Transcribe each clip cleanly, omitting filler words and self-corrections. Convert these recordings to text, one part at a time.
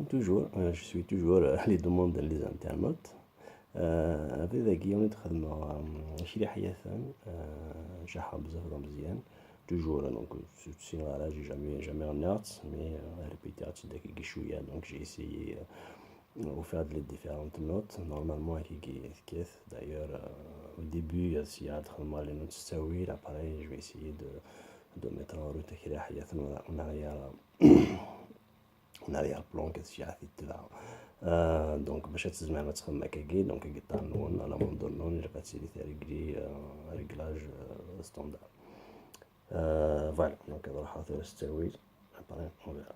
toujours, je suis toujours les demandes des internautes. هذا كي نتخدموا ماشي لي حياة نشرحها بزاف مزيان toujours donc sinon là j'ai jamais en notes mais répéter داك كي شوية donc j'ai essayé au faire les différentes notes normalement qui d'ailleurs au début s'il y a moi les notes تساوي après je vais essayer de mettre en route كي حياة on arrière plan كتشي عاد تبع دونك باش تسمع ما تخمم كاكي دونك قطع نون على موندور نون اللي غتسيري تاع ريغلاج ستاندار فوالا دونك هذا راح نحطو التساوي ابري اون فيرا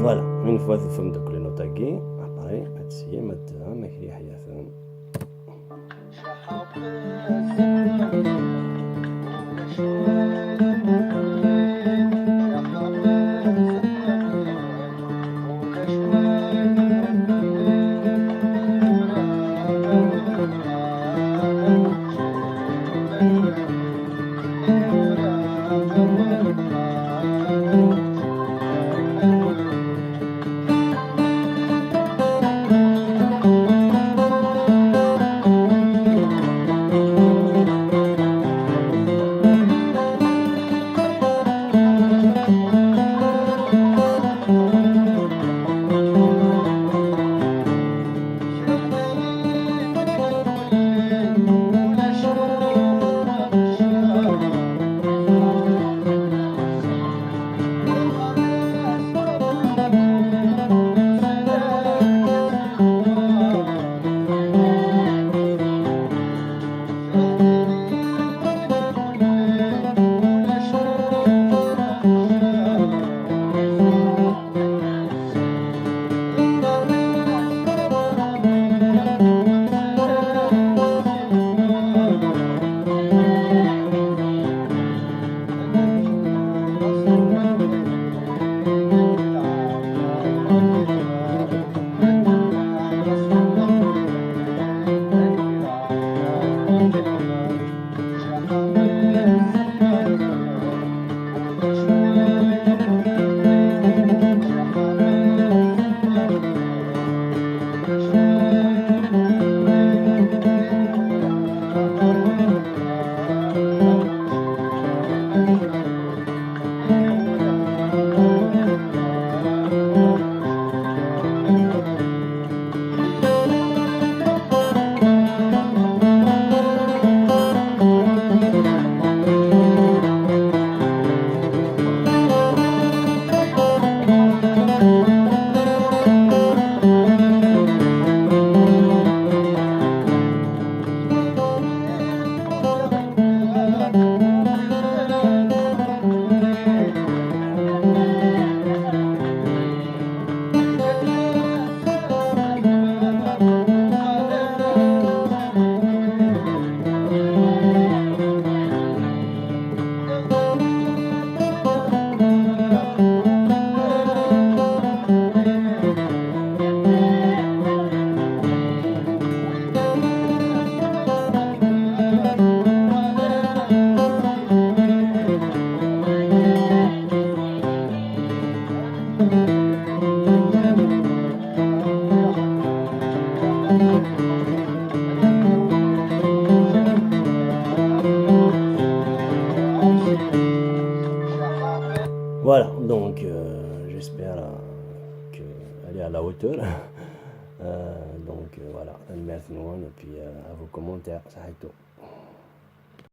Voilà, une fois que فهمت دوك لي نوطاكي ابري غتسيي مادة ماكري حياة Voilà, donc j'espère qu'elle est à la hauteur. Donc voilà, merci et puis à vos commentaires, ça